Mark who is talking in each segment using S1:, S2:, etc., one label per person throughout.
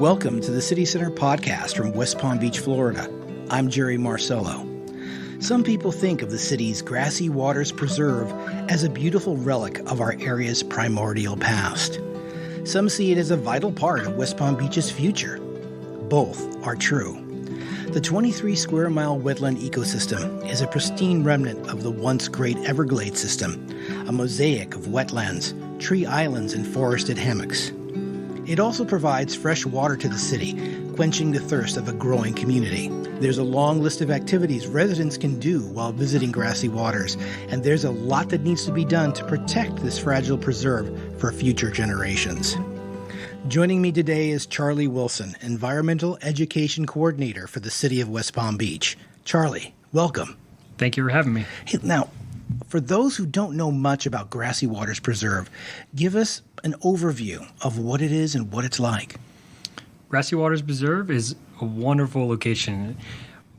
S1: Welcome to the City Center podcast from West Palm Beach, Florida. I'm Jerry Marcello. Some people think of the city's Grassy Waters Preserve as a beautiful relic of our area's primordial past. Some see it as a vital part of West Palm Beach's future. Both are true. The 23 square mile wetland ecosystem is a pristine remnant of the once great Everglades system, a mosaic of wetlands, tree islands, and forested hammocks. It also provides fresh water to the city, quenching the thirst of a growing community. There's a long list of activities residents can do while visiting Grassy Waters, and there's a lot that needs to be done to protect this fragile preserve for future generations. Joining me today is Charlie Wilson, Environmental Education Coordinator for the City of West Palm Beach. Charlie, welcome.
S2: Thank you for having me.
S1: Hey, now, for those who don't know much about Grassy Waters Preserve, give us an overview of what it is and what it's like.
S2: Grassy Waters Preserve is a wonderful location.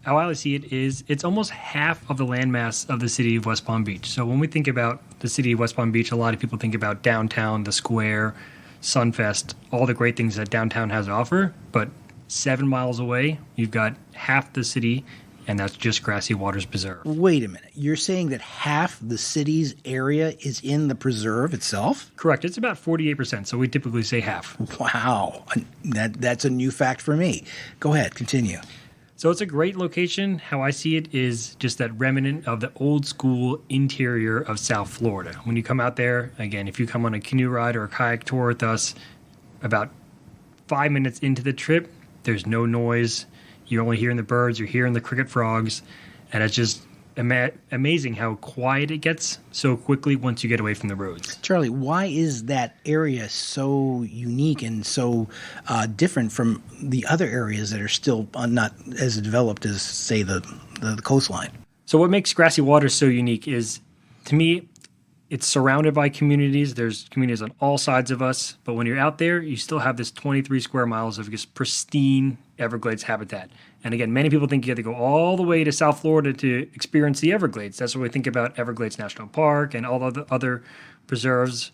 S2: How I see it is it's almost half of the landmass of the city of West Palm Beach. So when we think about the city of West Palm Beach, a lot of people think about downtown, the square, Sunfest, all the great things that downtown has to offer. But 7 miles away, you've got half the city, and that's just Grassy Waters Preserve.
S1: Wait a minute. You're saying that half the city's area is in the preserve itself?
S2: Correct. It's about 48%, so we typically say half.
S1: Wow. That's a new fact for me. Go ahead. Continue.
S2: So it's a great location. How I see it is just that remnant of the old school interior of South Florida. When you come out there, again, if you come on a canoe ride or a kayak tour with us, about 5 minutes into the trip, there's no noise. You're only hearing the birds, you're hearing the cricket frogs, and it's just amazing how quiet it gets so quickly once you get away from the roads.
S1: Charlie, why is that area so unique and so different from the other areas that are still not as developed as, say, the coastline?
S2: So what makes Grassy Waters so unique is, to me, it's surrounded by communities. There's communities on all sides of us. But when you're out there, you still have this 23 square miles of just pristine Everglades habitat. And again, many people think you have to go all the way to South Florida to experience the Everglades. That's what we think about Everglades National Park and all of the other preserves.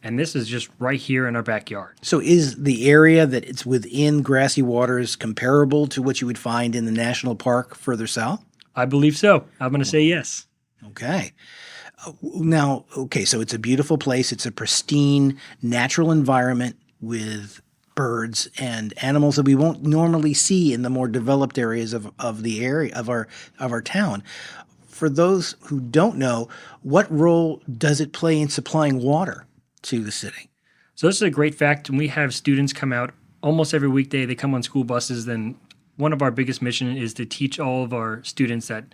S2: And this is just right here in our backyard.
S1: So is the area that it's within Grassy Waters comparable to what you would find in the national park further south?
S2: I believe so. I'm going to say yes.
S1: Okay. Now, so it's a beautiful place. It's a pristine, natural environment with birds and animals that we won't normally see in the more developed areas of the area of our town. For those who don't know, what role does it play in supplying water to the city?
S2: So this is a great fact. When we have students come out almost every weekday, they come on school buses, then one of our biggest mission is to teach all of our students that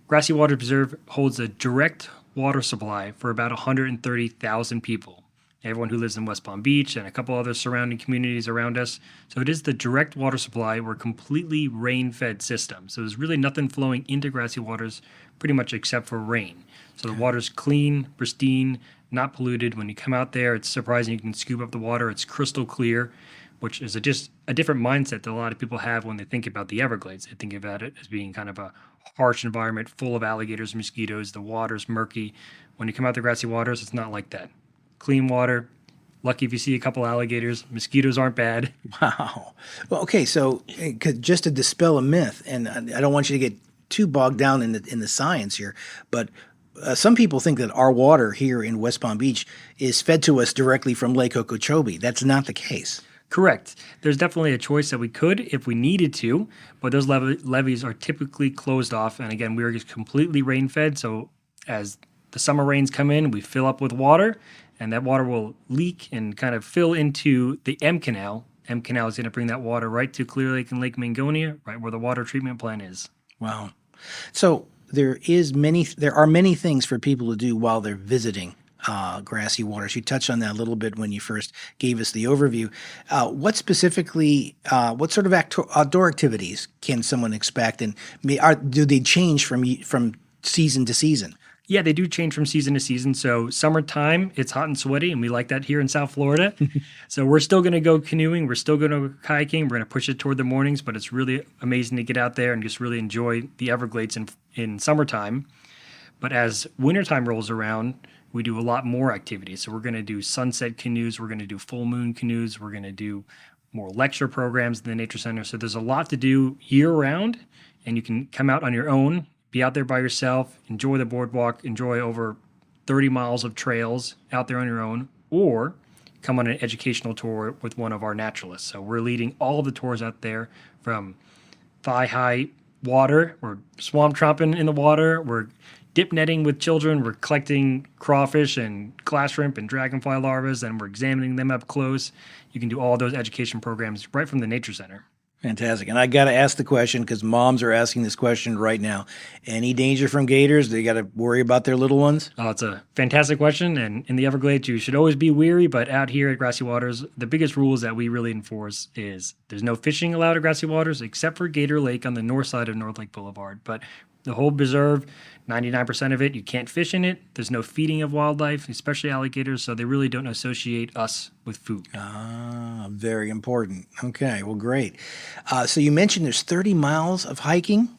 S2: Grassy Waters Preserve holds a direct water supply for about 130,000 people. Everyone who lives in West Palm Beach and a couple other surrounding communities around us. So it is the direct water supply. We're a completely rain-fed system. So there's really nothing flowing into Grassy Waters pretty much except for rain. So the water's clean, pristine, not polluted. When you come out there, it's surprising you can scoop up the water. It's crystal clear, which is just a different mindset that a lot of people have when they think about the Everglades. They think about it as being kind of a harsh environment full of alligators and mosquitoes. The water's murky. When you come out to Grassy Waters, it's not like that. Clean water. Lucky if you see a couple alligators. Mosquitoes aren't bad.
S1: Wow. Well, okay, so just to dispel a myth, and I don't want you to get too bogged down in the science here, but some people think that our water here in West Palm Beach is fed to us directly from Lake Okeechobee. That's not the case.
S2: Correct. There's definitely a choice that we could if we needed to, but those levees are typically closed off. And again, we are just completely rain-fed, so as the summer rains come in, we fill up with water, and that water will leak and kind of fill into the M Canal. M Canal is going to bring that water right to Clear Lake and Lake Mangonia, right where the water treatment plant is.
S1: Wow. So there are many things for people to do while they're visiting Grassy Waters. You touched on that a little bit when you first gave us the overview. What sort of outdoor activities can someone expect, and do they change from season to season?
S2: Yeah, they do change from season to season. So summertime, it's hot and sweaty, and we like that here in South Florida. So we're still going to go canoeing. We're still going to go kayaking. We're going to push it toward the mornings, but it's really amazing to get out there and just really enjoy the Everglades in summertime. But as wintertime rolls around, we do a lot more activities. So we're going to do sunset canoes. We're going to do full moon canoes. We're going to do more lecture programs in the Nature Center. So there's a lot to do year-round, and you can come out on your own, be out there by yourself, enjoy the boardwalk, enjoy over 30 miles of trails out there on your own, or come on an educational tour with one of our naturalists. So we're leading all of the tours out there from thigh-high water. We're swamp tromping in the water. We're dip netting with children. We're collecting crawfish and glass shrimp and dragonfly larvae, and we're examining them up close. You can do all those education programs right from the Nature Center.
S1: Fantastic. And I got to ask the question because moms are asking this question right now. Any danger from gators? They got to worry about their little ones?
S2: Oh, it's a fantastic question. And in the Everglades, you should always be wary. But out here at Grassy Waters, the biggest rules that we really enforce is there's no fishing allowed at Grassy Waters except for Gator Lake on the north side of North Lake Boulevard. But the whole preserve, 99% of it, you can't fish in it. There's no feeding of wildlife, especially alligators, so they really don't associate us with food.
S1: Ah, very important. Okay, well, great. So you mentioned there's 30 miles of hiking?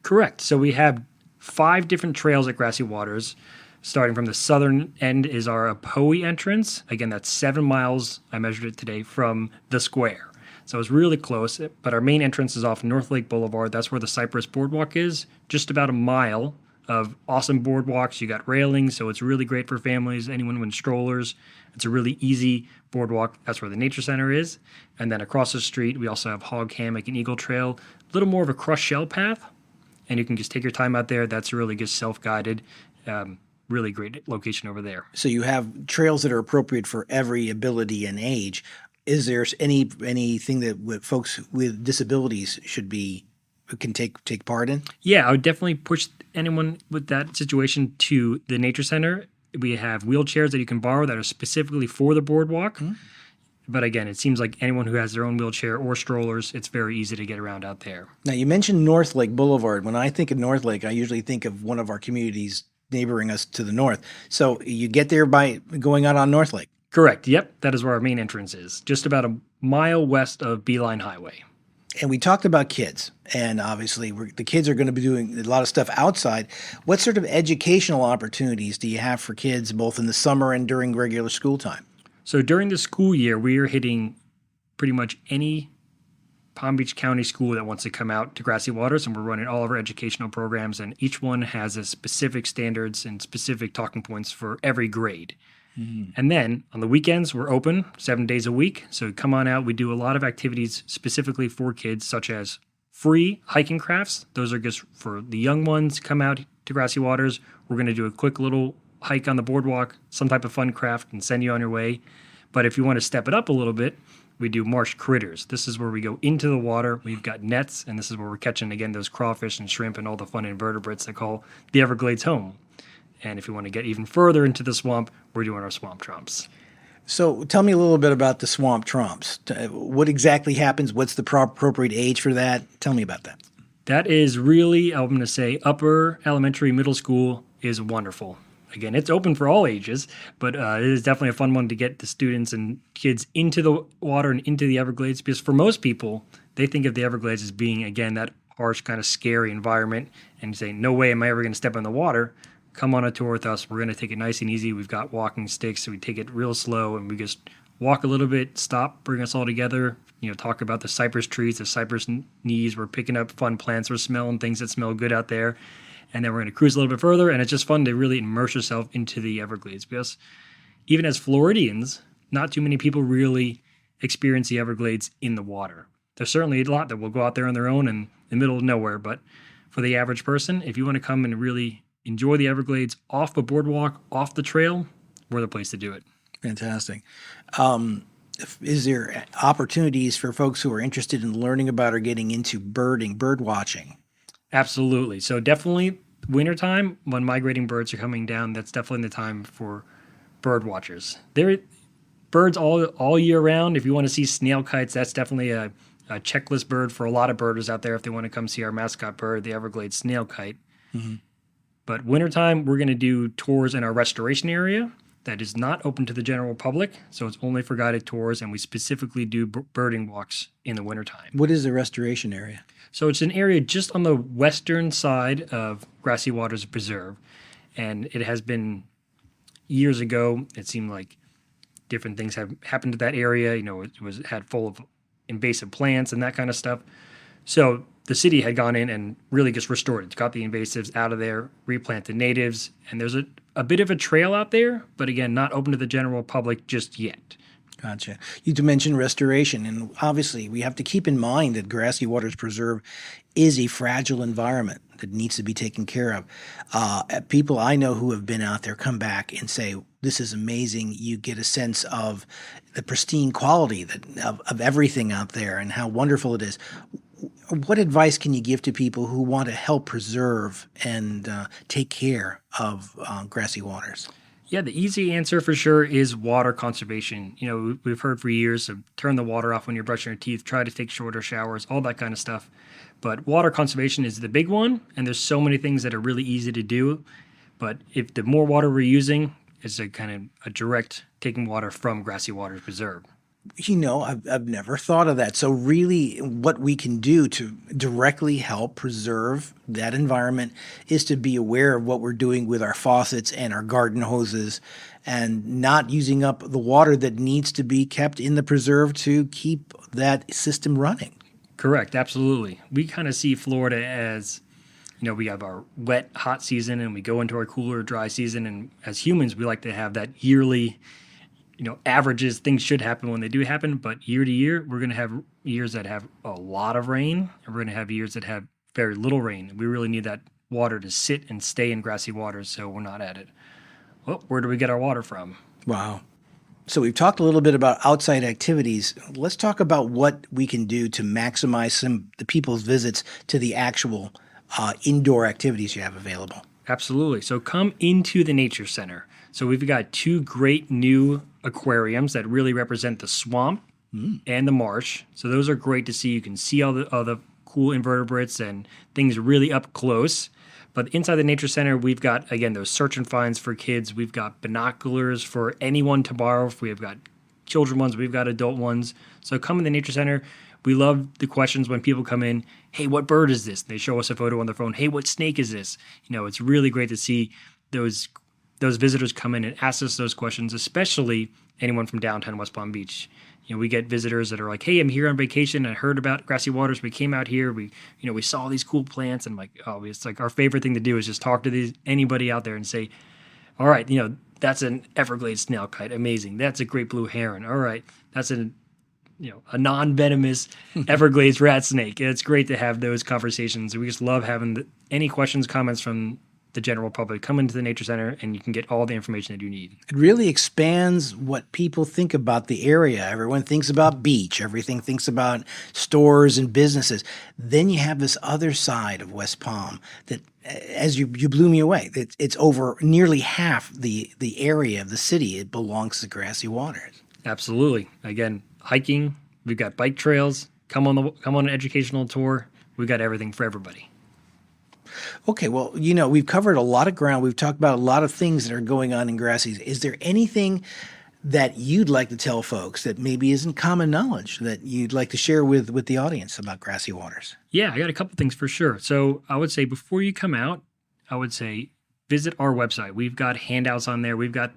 S2: Correct. So we have 5 different trails at Grassy Waters. Starting from the southern end is our Apoe entrance. Again, that's 7 miles, I measured it today, from the square. So it's really close, but our main entrance is off North Lake Boulevard. That's where the Cypress Boardwalk is, just about a mile of awesome boardwalks. You got railings, so it's really great for families, anyone with strollers. It's a really easy boardwalk. That's where the Nature Center is. And then across the street, we also have Hog Hammock and Eagle Trail, a little more of a crushed shell path, and you can just take your time out there. That's really just self-guided. Really great location over there.
S1: So you have trails that are appropriate for every ability and age. Is there anything that folks with disabilities can take part in?
S2: Yeah, I would definitely push anyone with that situation to the Nature Center. We have wheelchairs that you can borrow that are specifically for the boardwalk. Mm-hmm. But again, it seems like anyone who has their own wheelchair or strollers, it's very easy to get around out there.
S1: Now, you mentioned North Lake Boulevard. When I think of North Lake, I usually think of one of our communities neighboring us to the north. So you get there by going out on North Lake.
S2: Correct. Yep. That is where our main entrance is, just about a mile west of Beeline Highway.
S1: And we talked about kids, and obviously the kids are going to be doing a lot of stuff outside. What sort of educational opportunities do you have for kids both in the summer and during regular school time?
S2: So during the school year, we are hitting pretty much any Palm Beach County school that wants to come out to Grassy Waters, and we're running all of our educational programs, and each one has a specific standards and specific talking points for every grade. Mm-hmm. And then on the weekends, we're open 7 days a week. So come on out. We do a lot of activities specifically for kids, such as free hiking crafts. Those are just for the young ones. Come out to Grassy Waters. We're going to do a quick little hike on the boardwalk, some type of fun craft, and send you on your way. But if you want to step it up a little bit, we do marsh critters. This is where we go into the water. We've got nets, and this is where we're catching, again, those crawfish and shrimp and all the fun invertebrates that call the Everglades home. And if you want to get even further into the swamp, we're doing our swamp tromps.
S1: So tell me a little bit about the swamp tromps. What exactly happens? What's the appropriate age for that? Tell me about that.
S2: That is really, I'm going to say, upper elementary, middle school is wonderful. Again, it's open for all ages, but it is definitely a fun one to get the students and kids into the water and into the Everglades, because for most people, they think of the Everglades as being, again, that harsh, kind of scary environment, and say, no way am I ever going to step in the water. Come on a tour with us. We're going to take it nice and easy. We've got walking sticks, so we take it real slow, and we just walk a little bit, stop, bring us all together, talk about the cypress trees, the cypress knees. We're picking up fun plants. We're smelling things that smell good out there. And then we're going to cruise a little bit further, and it's just fun to really immerse yourself into the Everglades, because even as Floridians, not too many people really experience the Everglades in the water. There's certainly a lot that will go out there on their own in the middle of nowhere, but for the average person, if you want to come and really enjoy the Everglades off the boardwalk, off the trail, we're the place to do it.
S1: Fantastic. Is there opportunities for folks who are interested in learning about or getting into bird watching?
S2: Absolutely. So definitely wintertime, when migrating birds are coming down, that's definitely the time for bird watchers. There are birds all year round. If you want to see snail kites, that's definitely a checklist bird for a lot of birders out there if they want to come see our mascot bird, the Everglades snail kite. Mm-hmm. But wintertime, we're going to do tours in our restoration area that is not open to the general public, so it's only for guided tours, and we specifically do birding walks in the wintertime.
S1: What is the restoration area?
S2: So it's an area just on the western side of Grassy Waters Preserve, and it has been years ago. It seemed like different things have happened to that area. It had full of invasive plants and that kind of stuff. So the city had gone in and really just restored it, got the invasives out of there, replanted natives, and there's a bit of a trail out there, but again, not open to the general public just yet.
S1: Gotcha. You mentioned restoration, and obviously we have to keep in mind that Grassy Waters Preserve is a fragile environment that needs to be taken care of. People I know who have been out there come back and say, this is amazing. You get a sense of the pristine quality of everything out there and how wonderful it is. What advice can you give to people who want to help preserve and take care of Grassy Waters?
S2: Yeah, the easy answer for sure is water conservation. You know, we've heard for years of turn the water off when you're brushing your teeth, try to take shorter showers, all that kind of stuff. But water conservation is the big one, and there's so many things that are really easy to do. But if the more water we're using, it's a kind of a direct taking water from Grassy Waters Preserve.
S1: I've never thought of that. So really what we can do to directly help preserve that environment is to be aware of what we're doing with our faucets and our garden hoses and not using up the water that needs to be kept in the preserve to keep that system running.
S2: Correct. Absolutely. We kind of see Florida as, we have our wet, hot season and we go into our cooler, dry season. And as humans, we like to have that yearly averages. Things should happen when they do happen, but year to year, we're going to have years that have a lot of rain, and we're going to have years that have very little rain. We really need that water to sit and stay in Grassy Waters, so we're not at it. Well, where do we get our water from?
S1: Wow. So we've talked a little bit about outside activities. Let's talk about what we can do to maximize the people's visits to the actual indoor activities you have available.
S2: Absolutely. So come into the Nature Center. So we've got two great new aquariums that really represent the swamp and the marsh. So those are great to see. You can see all the cool invertebrates and things really up close. But inside the Nature Center, we've got, again, those search and finds for kids. We've got binoculars for anyone to borrow. We've got children ones. We've got adult ones. So come in the Nature Center. We love the questions when people come in. Hey, what bird is this? They show us a photo on their phone. Hey, what snake is this? It's really great to see those visitors come in and ask us those questions, especially anyone from downtown West Palm Beach. We get visitors that are like, hey, I'm here on vacation. I heard about Grassy Waters. We came out here. We saw these cool plants. And it's like our favorite thing to do is just talk to anybody out there and say, all right, that's an Everglades snail kite. Amazing. That's a great blue heron. All right. That's a non-venomous Everglades rat snake. It's great to have those conversations. We just love having any questions, comments from the general public. Come into the Nature Center and you can get all the information that you need.
S1: It really expands what people think about the area. Everyone thinks about beach. Everything thinks about stores and businesses. Then you have this other side of West Palm that, as you blew me away, it's over nearly half the area of the city. It belongs to Grassy Waters.
S2: Absolutely. Again, hiking. We've got bike trails. Come on an educational tour. We've got everything for everybody.
S1: Okay, well, we've covered a lot of ground. We've talked about a lot of things that are going on in Grassy. Is there anything that you'd like to tell folks that maybe isn't common knowledge that you'd like to share with the audience about Grassy Waters?
S2: Yeah, I got a couple things for sure. So I would say before you come out, I would say visit our website. We've got handouts on there. We've got,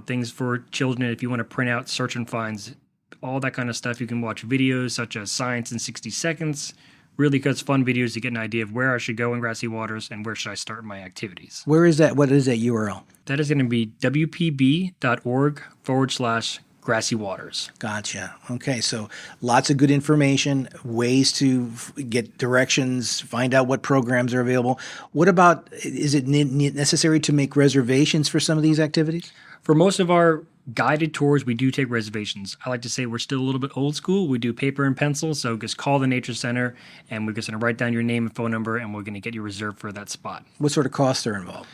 S2: things for children if you want to print out search and finds, all that kind of stuff. You can watch videos such as Science in 60 Seconds. Really good, fun videos to get an idea of where I should go in Grassy Waters and where should I start my activities.
S1: Where is that? What is that URL?
S2: That is going to be WPB.org/Grassy Waters.
S1: Gotcha. Okay, so lots of good information, ways to get directions, find out what programs are available. What about, is it necessary to make reservations for some of these activities?
S2: For most of our guided tours, we do take reservations. I like to say we're still a little bit old school. We do paper and pencil, so just call the Nature Center, and we're just going to write down your name and phone number, and we're going to get you reserved for that spot.
S1: What sort of costs are involved?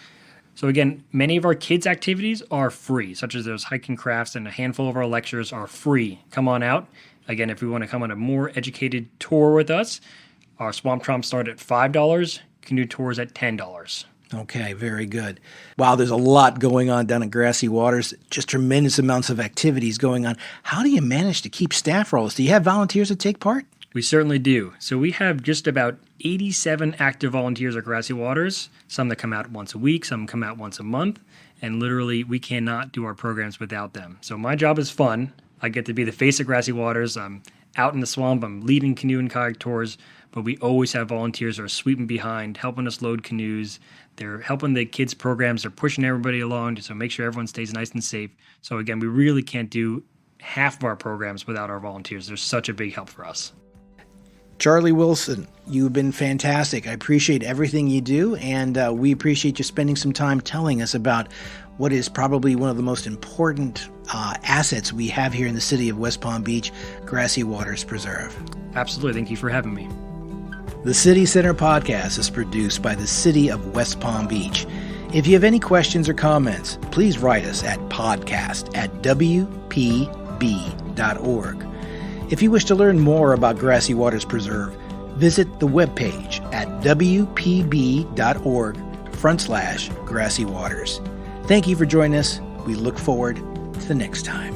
S2: So again, many of our kids' activities are free, such as those hiking crafts, and a handful of our lectures are free. Come on out. Again, if we want to come on a more educated tour with us, our Swamp Tromps start at $5. You can do tours at $10.
S1: Okay, very good. Wow, there's a lot going on down at Grassy Waters, just tremendous amounts of activities going on. How do you manage to keep staff for all this? Do you have volunteers that take part?
S2: We certainly do. So we have just about 87 active volunteers at Grassy Waters, some that come out once a week, some come out once a month, and literally we cannot do our programs without them. So my job is fun. I get to be the face of Grassy Waters. I'm out in the swamp. I'm leading canoe and kayak tours, but we always have volunteers that are sweeping behind, helping us load canoes. They're helping the kids' programs. They're pushing everybody along to make sure everyone stays nice and safe. So again, we really can't do half of our programs without our volunteers. They're such a big help for us.
S1: Charlie Wilson, you've been fantastic. I appreciate everything you do, and we appreciate you spending some time telling us about what is probably one of the most important assets we have here in the city of West Palm Beach, Grassy Waters Preserve.
S2: Absolutely. Thank you for having me.
S1: The City Center podcast is produced by the City of West Palm Beach. If you have any questions or comments, please write us at podcast@WPB.org. If you wish to learn more about Grassy Waters Preserve, visit the webpage at WPB.org/Grassy Waters. Thank you for joining us. We look forward to the next time.